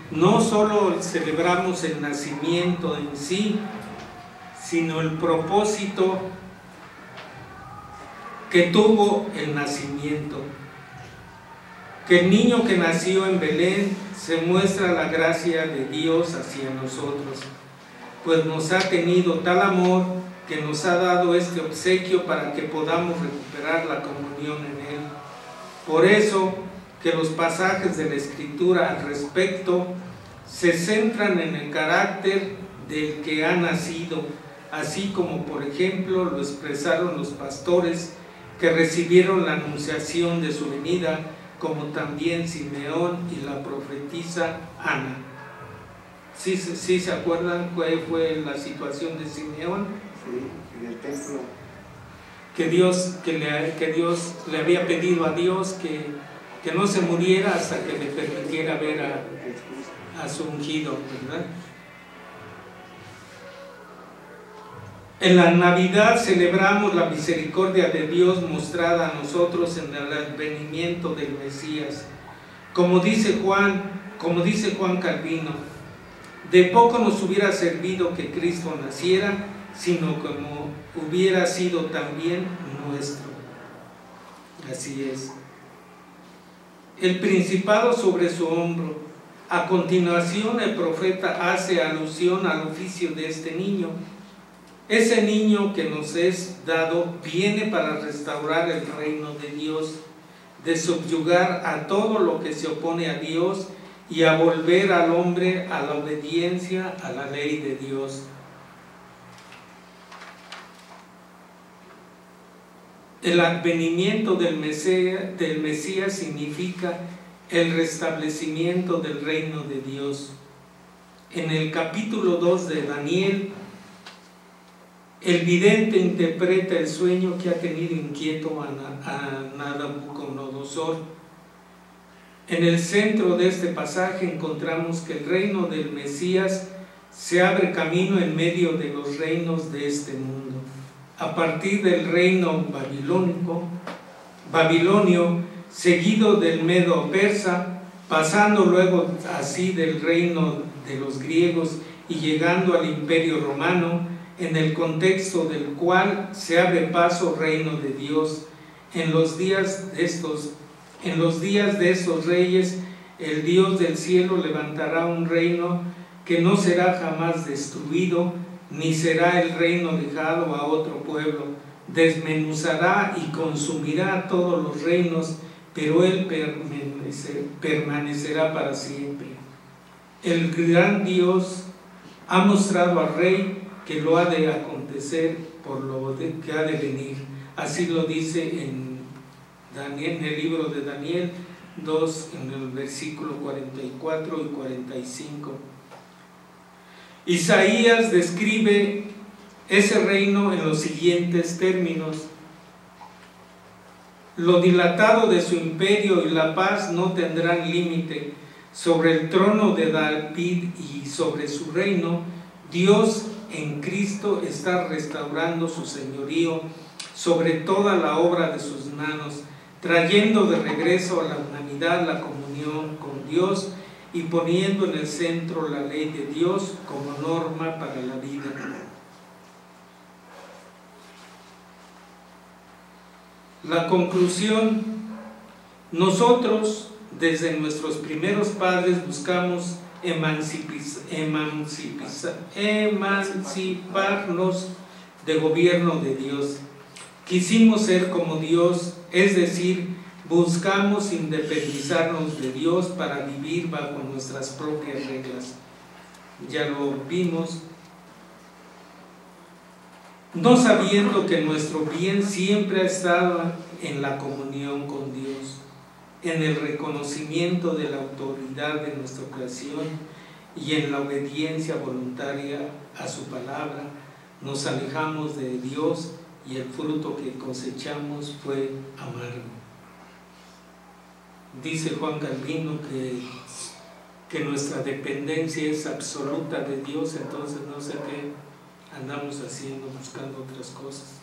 Speaker 4: no solo celebramos el nacimiento en sí, sino el propósito que tuvo el nacimiento. Que el niño que nació en Belén se muestra la gracia de Dios hacia nosotros, pues nos ha tenido tal amor que nos ha dado este obsequio para que podamos recuperar la comunión en Él. Por eso que los pasajes de la Escritura al respecto se centran en el carácter del que ha nacido, así como por ejemplo lo expresaron los pastores que recibieron la anunciación de su venida, como también Simeón y la profetisa Ana. ¿Sí se acuerdan cuál fue la situación de Simeón?
Speaker 8: Sí, en el templo.
Speaker 4: Que Dios le había pedido a Dios que no se muriera hasta que le permitiera ver a su ungido, ¿verdad? En la Navidad celebramos la misericordia de Dios mostrada a nosotros en el advenimiento del Mesías. Como dice Juan Calvino, de poco nos hubiera servido que Cristo naciera, sino como hubiera sido también nuestro. Así es. El principado sobre su hombro. A continuación el profeta hace alusión al oficio de este niño. Ese niño que nos es dado viene para restaurar el reino de Dios, de subyugar a todo lo que se opone a Dios y a volver al hombre a la obediencia a la ley de Dios. El advenimiento del Mesías significa el restablecimiento del reino de Dios. En el capítulo 2 de Daniel, el vidente interpreta el sueño que ha tenido inquieto a Nabucodonosor. En el centro de este pasaje encontramos que el reino del Mesías se abre camino en medio de los reinos de este mundo. A partir del reino babilonio, seguido del medo-persa, pasando luego así del reino de los griegos y llegando al imperio romano, en el contexto del cual se abre paso reino de Dios. En los días de estos reyes, el Dios del cielo levantará un reino que no será jamás destruido, ni será el reino dejado a otro pueblo. Desmenuzará y consumirá todos los reinos, pero él permanecerá para siempre. El gran Dios ha mostrado al rey que lo ha de acontecer por lo que ha de venir. Así lo dice en el libro de Daniel 2, en el versículo 44 y 45. Isaías describe ese reino en los siguientes términos: lo dilatado de su imperio y la paz no tendrán límite. Sobre el trono de David y sobre su reino, Dios en Cristo está restaurando su señorío sobre toda la obra de sus manos, trayendo de regreso a la humanidad la comunión con Dios y poniendo en el centro la ley de Dios como norma para la vida. La conclusión: nosotros desde nuestros primeros padres buscamos emanciparnos del gobierno de Dios. Quisimos ser como Dios, es decir, buscamos independizarnos de Dios para vivir bajo nuestras propias reglas. Ya lo vimos. No sabiendo que nuestro bien siempre ha estado en la comunión con Dios, en el reconocimiento de la autoridad de nuestra creación y en la obediencia voluntaria a su palabra, nos alejamos de Dios y el fruto que cosechamos fue amargo. Dice Juan Calvino que nuestra dependencia es absoluta de Dios, entonces no sé qué andamos haciendo, buscando otras cosas.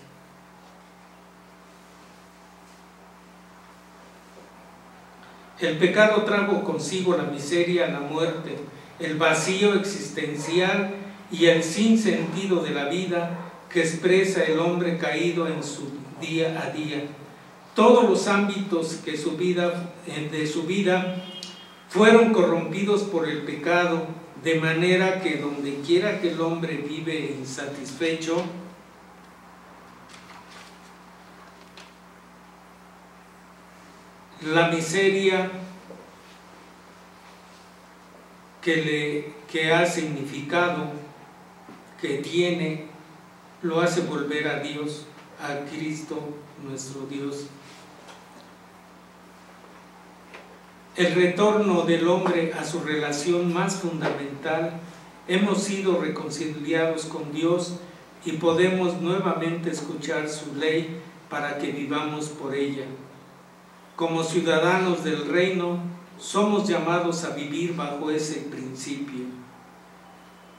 Speaker 4: El pecado trajo consigo la miseria, la muerte, el vacío existencial y el sinsentido de la vida que expresa el hombre caído en su día a día. Todos los ámbitos de su vida fueron corrompidos por el pecado, de manera que donde quiera que el hombre vive insatisfecho, la miseria que ha significado, que tiene, lo hace volver a Dios, a Cristo nuestro Dios. El retorno del hombre a su relación más fundamental, hemos sido reconciliados con Dios y podemos nuevamente escuchar su ley para que vivamos por ella. Como ciudadanos del reino, somos llamados a vivir bajo ese principio.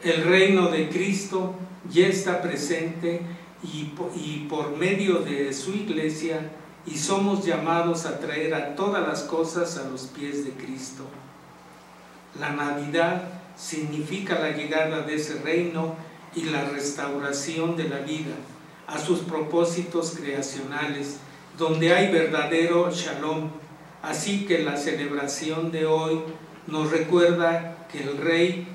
Speaker 4: El reino de Cristo ya está presente y por medio de su iglesia, y somos llamados a traer a todas las cosas a los pies de Cristo. La Navidad significa la llegada de ese reino y la restauración de la vida a sus propósitos creacionales, donde hay verdadero shalom. Así que la celebración de hoy nos recuerda que el Rey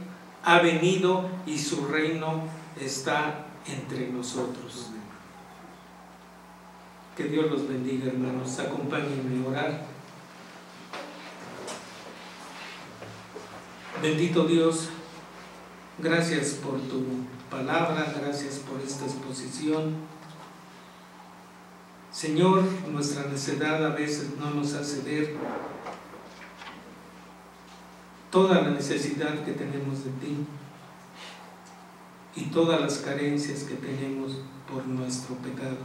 Speaker 4: ha venido y su reino está entre nosotros. Que Dios los bendiga, hermanos. Acompáñenme a orar. Bendito Dios, gracias por tu palabra, gracias por esta exposición. Señor, nuestra necedad a veces no nos hace ver toda la necesidad que tenemos de ti y todas las carencias que tenemos por nuestro pecado.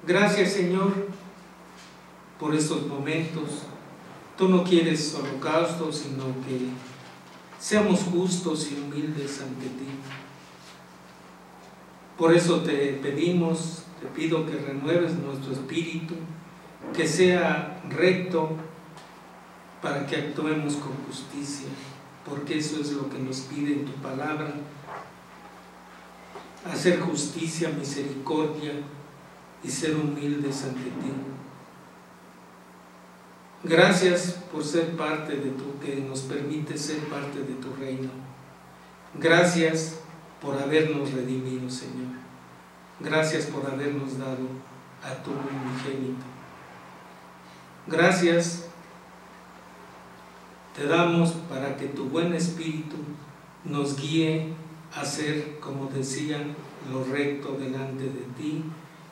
Speaker 4: Gracias, Señor, por estos momentos. Tú no quieres holocaustos, sino que seamos justos y humildes ante ti. Por eso te pedimos, te pido que renueves nuestro espíritu, que sea recto, para que actuemos con justicia, porque eso es lo que nos pide en tu palabra: hacer justicia, misericordia y ser humildes ante ti. Gracias por ser parte de tu, que nos permite ser parte de tu reino. Gracias por habernos redimido, Señor. Gracias por habernos dado a tu unigénito. Gracias te damos para que tu buen espíritu nos guíe a hacer, como decían, lo recto delante de ti,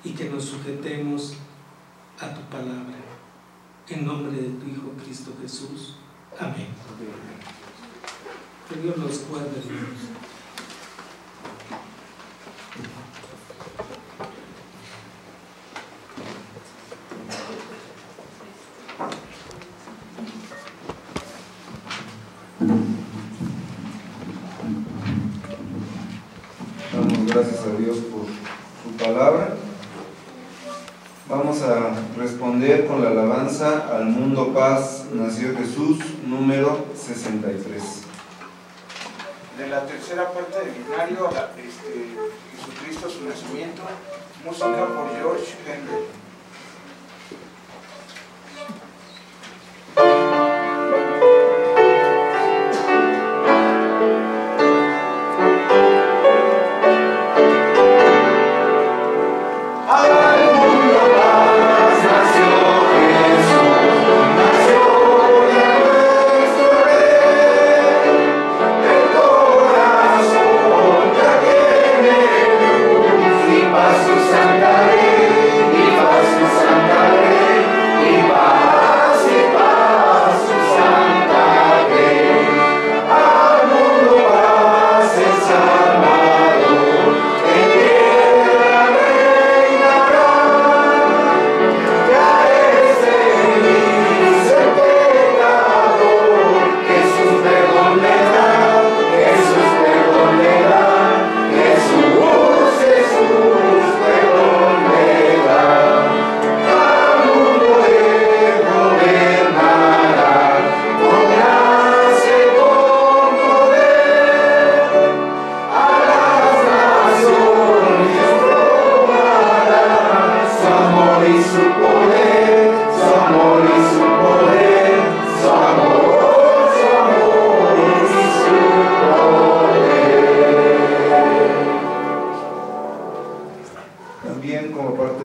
Speaker 4: y que nos sujetemos a tu palabra. En nombre de tu Hijo Cristo Jesús. Amén. Que Dios los guarde, hermanos.
Speaker 1: Damos gracias a Dios por su palabra. Vamos a responder con la alabanza Al mundo paz nació Jesús, número 63.
Speaker 3: De la tercera parte del himnario, Jesucristo, su nacimiento, música por George Handel.